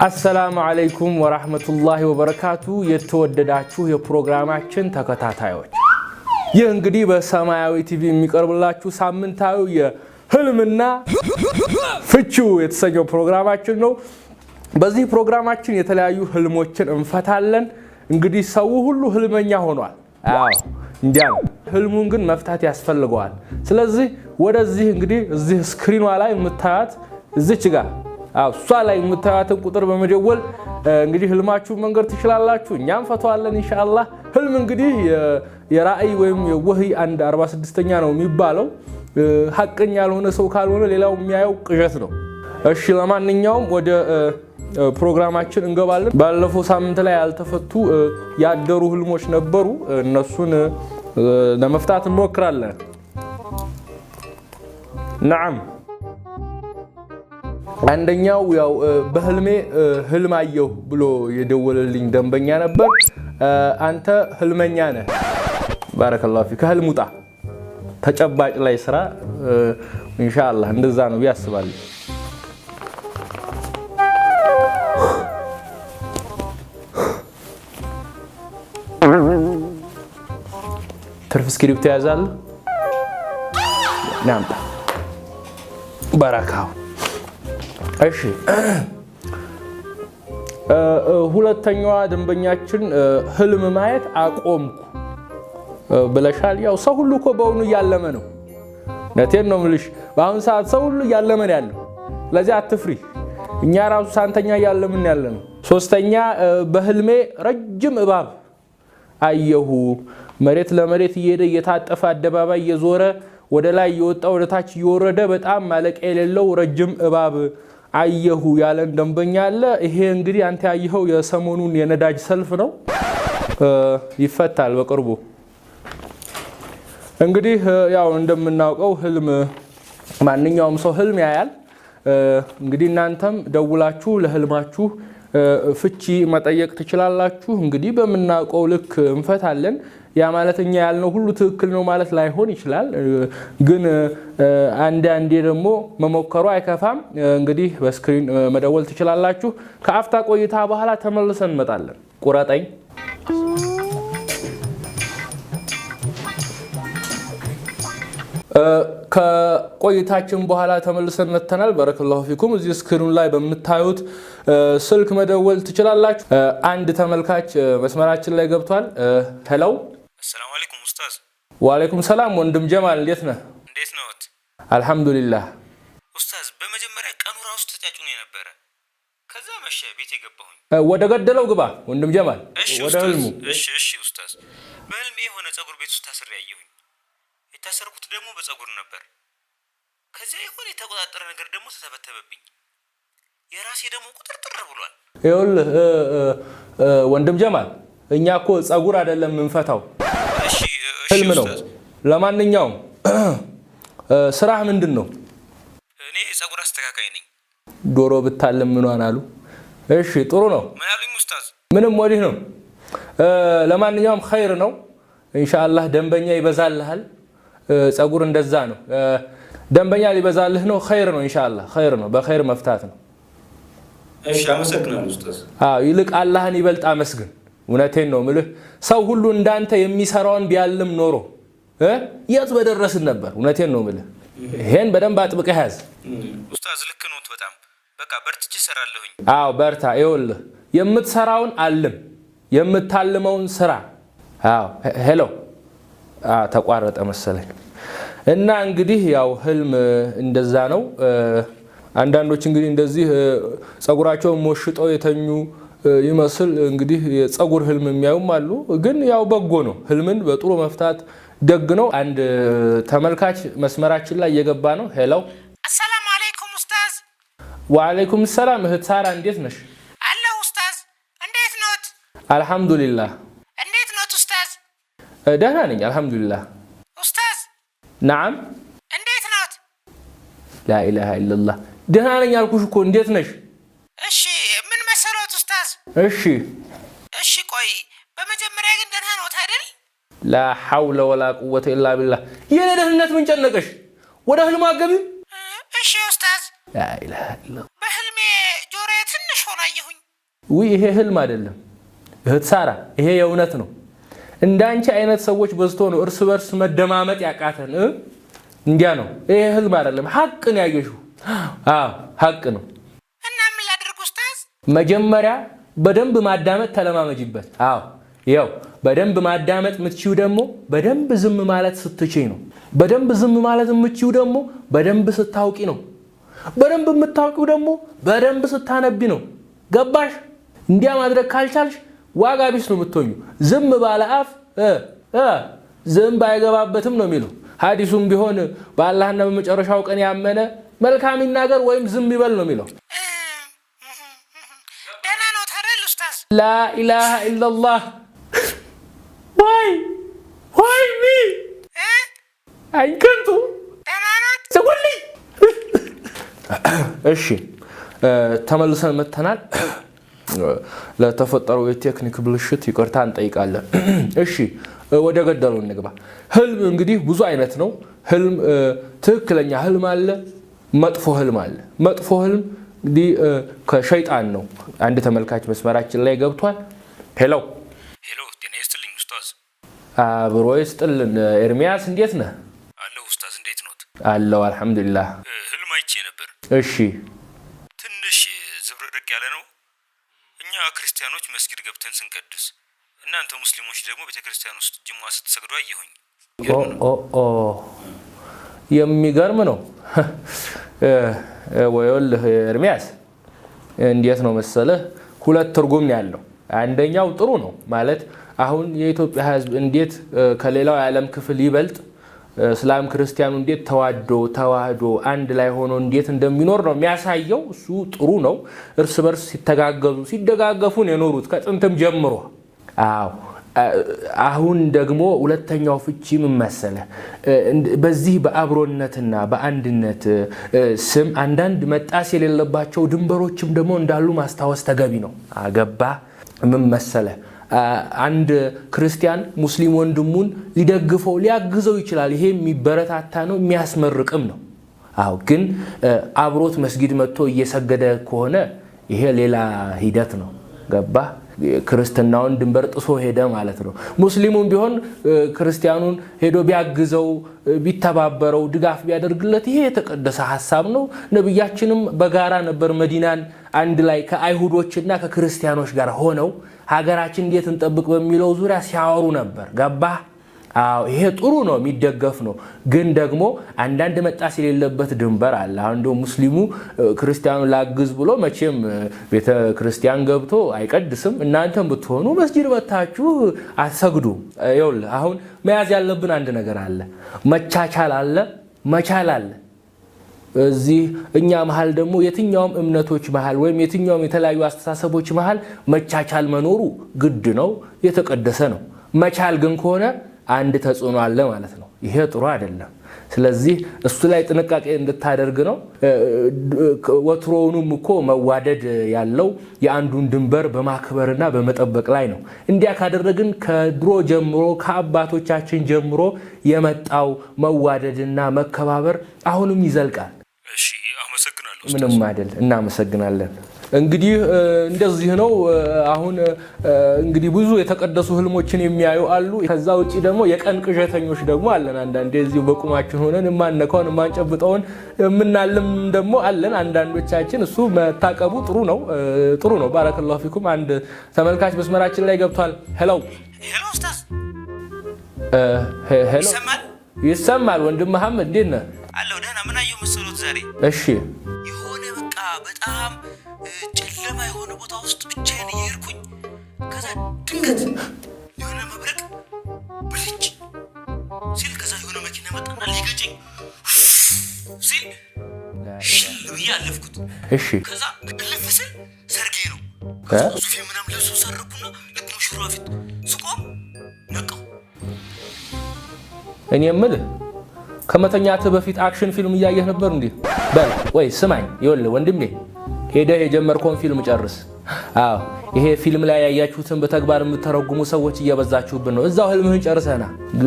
السلام عليكم ورحمة الله وبركاته የተወደዳችሁ የፕሮግራማችን ተከታታዮች ይህ እንግዲህ በሰማያዊ ቲቪ የሚቀርብላችሁ ሳምንታዊ የህልምና ፍቺው የተሰኘው ፕሮግራማችን ነው። በዚህ ፕሮግራማችን የተለያዩ ህልሞችን እንፈታለን። እንግዲህ ሰው ሁሉ ህልመኛ ሆኗል። አዎ እንዲያ ነው። ህልሙን ግን መፍታት ያስፈልገዋል። ስለዚህ ወደዚህ እንግዲህ እዚህ ስክሪኗ ላይ የምታዩት እዚች ጋር እሷ ላይ የምታዩትን ቁጥር በመደወል እንግዲህ ህልማችሁን መንገር ትችላላችሁ። እኛም ፈቷለን ኢንሻአላህ። ህልም እንግዲህ የራእይ ወይም የወህይ 146ኛ ነው የሚባለው። ሐቀኛ ያልሆነ ሰው ካልሆነ ሌላው የሚያየው ቅዠት ነው። እሺ ለማንኛውም ወደ ፕሮግራማችን እንገባለን። ባለፈው ሳምንት ላይ ያልተፈቱ ያደሩ ህልሞች ነበሩ። እነሱን ለመፍታት እንሞክራለን። ነዓም አንደኛው ያው በህልሜ ህልም አየሁ ብሎ የደወለልኝ ደንበኛ ነበር። አንተ ህልመኛ ነህ ባረከላሁ ፊክ ህልም ውጣ ተጨባጭ ላይ ስራ ኢንሻአላህ እንደዛ ነው ያስባል። ትርፍ ስክሪፕት ያዛል ናምጣ ባረካው። እሺ ሁለተኛዋ ደንበኛችን ህልም ማየት አቆምኩ ብለሻል። ያው ሰው ሁሉ እኮ በእውኑ ያለመ ነው። ነቴን ነው የምልሽ። በአሁን ሰዓት ሰው ሁሉ ያለመ ነው ያለው። ለዚህ አትፍሪ። እኛ ራሱ ሳንተኛ ያለምን ያለነው። ሶስተኛ በህልሜ ረጅም እባብ አየሁ። መሬት ለመሬት እየሄደ እየታጠፈ አደባባይ እየዞረ ወደ ላይ እየወጣ ወደ ታች እየወረደ በጣም ማለቂያ የሌለው ረጅም እባብ አየሁ ያለን ደንበኛ አለ። ይሄ እንግዲህ አንተ ያየኸው የሰሞኑን የነዳጅ ሰልፍ ነው። ይፈታል በቅርቡ። እንግዲህ ያው እንደምናውቀው ህልም ማንኛውም ሰው ህልም ያያል። እንግዲህ እናንተም ደውላችሁ ለህልማችሁ ፍቺ መጠየቅ ትችላላችሁ። እንግዲህ በመናውቀው ልክ እንፈታለን። ያ ማለት እኛ ያልነው ሁሉ ትክክል ነው ማለት ላይሆን ይችላል። ግን አንዴ ደግሞ መሞከሩ አይከፋም። እንግዲህ በስክሪን መደወል ትችላላችሁ። ከአፍታ ቆይታ በኋላ ተመልሰን እንመጣለን። ቁረጠኝ ከቆይታችን በኋላ ተመልሰን መተናል። ባረከላሁ ፊኩም። እዚህ ስክሪን ላይ በመታዩት ስልክ መደወል ትችላላችሁ። አንድ ተመልካች መስመራችን ላይ ገብቷል። ሄሎ السلام عليكم أستاذ. وعليكم السلام ወንድም ጀማል እንዴት ነህ? እንዴት ነዎት? አልহামዱሊላህ ኡስታዝ በመጀመሪያ ቀኑ ራሱ ተጫጭኖ የነበረ ከዛ መሸ ቤት የገባሁኝ። ወደ ገደለው ግባ ወንድም ጀማል ወደ ህልሙ። እሺ ኡስታዝ በህልሜ የሆነ ጸጉር ቤት ውስጥ ታስሬ ያየሁኝ። የታሰርኩት ደግሞ በጸጉር ነበር። ከዛ የሆነ የተቆጣጠረ ነገር ደግሞ ተተበተበብኝ። የራሴ ደግሞ ቁጥርጥር ብሏል። ይኸውልህ ወንድም ጀማል እኛ እኮ ጸጉር አይደለም እንፈታው ህልም ነው። ለማንኛውም ስራህ ምንድነው? እኔ ጸጉር አስተካካይ ነኝ። ዶሮ ብታለም ምኗን አሉ። እሺ ጥሩ ነው። ምን አሉኝ ኡስታዝ? ምንም ወዲህ ነው። ለማንኛውም ኸይር ነው ኢንሻአላህ። ደንበኛ ይበዛልሃል። ጸጉር እንደዛ ነው። ደንበኛ ሊበዛልህ ነው። ኸይር ነው ኢንሻአላህ። ኸይር ነው። በኸይር መፍታት ነው። እሺ አመሰግናለሁ ኡስታዝ። ይልቅ አላህን ይበልጥ አመስግን። እውነቴን ነው ምልህ። ሰው ሁሉ እንዳንተ የሚሰራውን ቢያልም ኖሮ የት በደረስን ነበር። እውነቴን ነው ምልህ። ይሄን በደንብ አጥብቀህ ያዝ ኡስታዝ። ልክ ነው በጣም በቃ በርትቼ እሰራለሁኝ። አዎ በርታ። ይኸውልህ የምትሰራውን አልም፣ የምታልመውን ስራ። አዎ ሄሎ ተቋረጠ መሰለኝ። እና እንግዲህ ያው ህልም እንደዛ ነው። አንዳንዶች እንግዲህ እንደዚህ ጸጉራቸውን ሞሽጠው የተኙ ይመስል እንግዲህ የጸጉር ህልም የሚያዩም አሉ። ግን ያው በጎ ነው። ህልምን በጥሩ መፍታት ደግ ነው። አንድ ተመልካች መስመራችን ላይ እየገባ ነው። ሄሎ السلام عليكم ኡስታዝ። ወአለይኩም ሰላም እህት ሳራ እንዴት ነሽ? አለሁ ኡስታዝ። እንዴት ኖት? አልহামዱሊላህ። እንዴት ኖት ኡስታዝ? ደህና ነኝ አልহামዱሊላህ። ኡስታዝ ነዓም እንዴት ኖት? لا اله الا الله ደህና ነኝ አልኩሽ እኮ እንዴት ነሽ? እሺ ምን መሰሎት ኡስታዝ? እሺ ቆይ በመጀመሪያ ግን ደህና ኖት አይደል? لا حول ولا قوة إلا بالله የኔ ደህንነት ምን ጨነቀሽ? ወደ ህልሙ አገቢም? እሺ ኡስታዝ። ላኢላሃ ኢላላህ። በህልሜ ጆሮዬ ትንሽ ሆኖ አየሁኝ። ውይ ይሄ ህልም አይደለም እህት ሳራ፣ ይሄ የእውነት ነው። እንዳንቺ አይነት ሰዎች በዝቶ ነው እርስ በርስ መደማመጥ ያቃተን። እንዲያ ነው። ይሄ ህልም አይደለም፣ ሐቅ ነው ያየሽው። አዎ ሐቅ ነው። እና ምን ላድርግ ኡስታዝ? መጀመሪያ በደንብ ማዳመጥ ተለማመጂበት። አዎ ያው በደንብ ማዳመጥ የምትችይው ደግሞ በደንብ ዝም ማለት ስትችይ ነው። በደንብ ዝም ማለት የምትችይው ደግሞ በደንብ ስታውቂ ነው። በደንብ የምታውቂው ደግሞ በደንብ ስታነቢ ነው። ገባሽ? እንዲያ ማድረግ ካልቻልሽ ዋጋ ቢስ ነው የምትሆኙ። ዝም ባለ አፍ ዝንብ አይገባበትም ነው የሚለው ሐዲሱም ቢሆን በአላህና በመጨረሻው ቀን ያመነ መልካም ይናገር ወይም ዝም ይበል ነው የሚለው። ደህና ነው ታዲያ ኡስታዝ? ላኢላሃ ኢላላህ። ዋይ ሚ አይከንቱ ደህና ነው ሰውልኝ። እሺ ተመልሰን መተናል። ለተፈጠረው የቴክኒክ ብልሽት ይቅርታ እንጠይቃለን። እሺ ወደ ገደለው እንግባ። ህልም እንግዲህ ብዙ አይነት ነው። ህልም ትክክለኛ ህልም አለ፣ መጥፎ ህልም አለ። መጥፎ ህልም እንግዲህ ከሸይጣን ነው። አንድ ተመልካች መስመራችን ላይ ገብቷል። ሄሎ ጤና ይስጥልኝ ኡስታዝ። አብሮ ይስጥልን። ኤርሚያስ እንዴት ነህ? አለሁ ኡስታዝ፣ እንዴት ኖት? አለሁ አልሐምዱሊላህ። ህልም አይቼ ነበር። እሺ ትንሽ ዝብርቅርቅ ያለ ነው። እኛ ክርስቲያኖች መስጊድ ገብተን ስንቀድስ፣ እናንተ ሙስሊሞች ደግሞ ቤተክርስቲያን ውስጥ ጅማ ስትሰግዱ አየሁኝ። የሚገርም ነው። ወይልህ ኤርሚያስ እንዴት ነው መሰለህ፣ ሁለት ትርጉም ያለው። አንደኛው ጥሩ ነው ማለት አሁን የኢትዮጵያ ህዝብ እንዴት ከሌላው የዓለም ክፍል ይበልጥ እስላም ክርስቲያኑ እንዴት ተዋህዶ አንድ ላይ ሆኖ እንዴት እንደሚኖር ነው የሚያሳየው። እሱ ጥሩ ነው። እርስ በርስ ሲተጋገዙ ሲደጋገፉ ነው የኖሩት ከጥንትም ጀምሮ። አዎ አሁን ደግሞ ሁለተኛው ፍቺ ምን መሰለህ፣ በዚህ በአብሮነትና በአንድነት ስም አንዳንድ መጣስ የሌለባቸው ድንበሮችም ደግሞ እንዳሉ ማስታወስ ተገቢ ነው። አገባ ምን መሰለህ፣ አንድ ክርስቲያን ሙስሊም ወንድሙን ሊደግፈው ሊያግዘው ይችላል። ይሄ የሚበረታታ ነው፣ የሚያስመርቅም ነው። አዎ ግን አብሮት መስጊድ መጥቶ እየሰገደ ከሆነ ይሄ ሌላ ሂደት ነው። ገባ? ክርስትናውን ድንበር ጥሶ ሄደ ማለት ነው። ሙስሊሙም ቢሆን ክርስቲያኑን ሄዶ ቢያግዘው ቢተባበረው ድጋፍ ቢያደርግለት ይሄ የተቀደሰ ሐሳብ ነው። ነብያችንም በጋራ ነበር መዲናን አንድ ላይ ከአይሁዶችና ከክርስቲያኖች ጋር ሆነው ሀገራችን እንዴት እንጠብቅ በሚለው ዙሪያ ሲያወሩ ነበር። ገባ? አዎ ይሄ ጥሩ ነው፣ የሚደገፍ ነው። ግን ደግሞ አንዳንድ መጣስ የሌለበት ድንበር አለ። አሁን ደግሞ ሙስሊሙ ክርስቲያኑን ላግዝ ብሎ መቼም ቤተ ክርስቲያን ገብቶ አይቀድስም። እናንተም ብትሆኑ መስጂድ መታችሁ አትሰግዱ። ይኸውልህ አሁን መያዝ ያለብን አንድ ነገር አለ። መቻቻል አለ፣ መቻል አለ። እዚህ እኛ መሃል ደግሞ የትኛውም እምነቶች መሃል ወይም የትኛውም የተለያዩ አስተሳሰቦች መሃል መቻቻል መኖሩ ግድ ነው፣ የተቀደሰ ነው። መቻል ግን ከሆነ አንድ ተጽዕኖ አለ ማለት ነው። ይሄ ጥሩ አይደለም። ስለዚህ እሱ ላይ ጥንቃቄ እንድታደርግ ነው። ወትሮውንም እኮ መዋደድ ያለው የአንዱን ድንበር በማክበርና በመጠበቅ ላይ ነው። እንዲያ ካደረግን ከድሮ ጀምሮ ከአባቶቻችን ጀምሮ የመጣው መዋደድና መከባበር አሁንም ይዘልቃል። እሺ አመሰግናለሁ። ምንም አይደል። እናመሰግናለን። እንግዲህ እንደዚህ ነው። አሁን እንግዲህ ብዙ የተቀደሱ ህልሞችን የሚያዩ አሉ። ከዛ ውጪ ደግሞ የቀን ቅዠተኞች ደግሞ አለን። አንዳንዴ እዚሁ በቁማችን ሆነን የማንነካውን የማንጨብጠውን የምናልም ደግሞ አለን አንዳንዶቻችን። እሱ መታቀቡ ጥሩ ነው። ባረከላሁ ፊኩም። አንድ ተመልካች መስመራችን ላይ ገብቷል። ሄሎ ኡስታዝ። ሄሎ ይሰማል። ወንድም መሐመድ እንዴት ነህ? አለሁ ደህና። ምን አየሁ መሰሎት ዛሬ? እሺ የሆነ በቃ በጣም ጨለማ የሆነ ቦታ ውስጥ ብቻዬን እየሄድኩኝ ከዛ ድንገት የሆነ መብረቅ ብልጭ ሲል ከዛ የሆነ መኪና መጣና ሊገጨኝ ሲል ሽል ብዬ አለፍኩት። እሺ ከዛ እልፍ ስል ሰርጌ ነው። ሱፌ ምናምን ለብሶ ሰረኩና ልክ ሙሽራ ፊት ስቆም ነቃው። እኔ የምልህ ከመተኛትህ በፊት አክሽን ፊልም እያየህ ነበር እንዴ? በል ወይ ስማኝ፣ ይኸውልህ ወንድሜ ሄደህ የጀመርከውን ፊልም ጨርስ። አዎ ይሄ ፊልም ላይ ያያችሁትን በተግባር የምትተረጉሙ ሰዎች እየበዛችሁብን ነው። እዛው ህልምህን ጨርሰና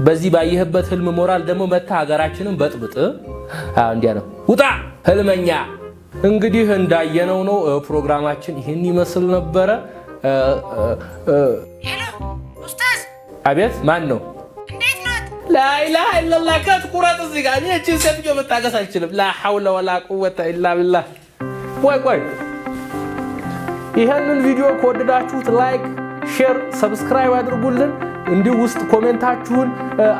በዚህ ባየህበት ህልም ሞራል ደግሞ መታ ሀገራችንን በጥብጥ። አዎ እንዲያ ነው። ውጣ ህልመኛ። እንግዲህ እንዳየነው ነው ፕሮግራማችን ይሄን ይመስል ነበረ። ሄሎ ኡስታዝ። አቤት ማን ነው? እንዴት ነው? ላኢላሃ ኢላላህ ከት ቁረጥ እዚህ ጋር እቺን ሰብጆ መታገስ አልችልም። ላ ሐውለ ወላ ቁወተ ኢላ ቢላህ። ቆይ ይሄንን ቪዲዮ ከወደዳችሁት ላይክ፣ ሼር፣ ሰብስክራይብ አድርጉልን። እንዲሁ ውስጥ ኮሜንታችሁን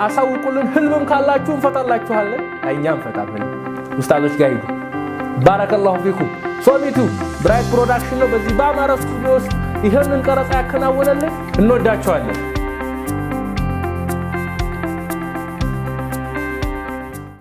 አሳውቁልን። ህልምም ካላችሁ እንፈታላችኋለን። እኛም እንፈታለን። ኡስታዞች ጋር ሂዱ። ባረከላሁ ፊኩም። ሶሚቱ ብራይት ፕሮዳክሽን ነው በዚህ በአማራ ስቱዲዮ ውስጥ ይሄንን ቀረጻ ያከናወነልን። እንወዳችኋለን።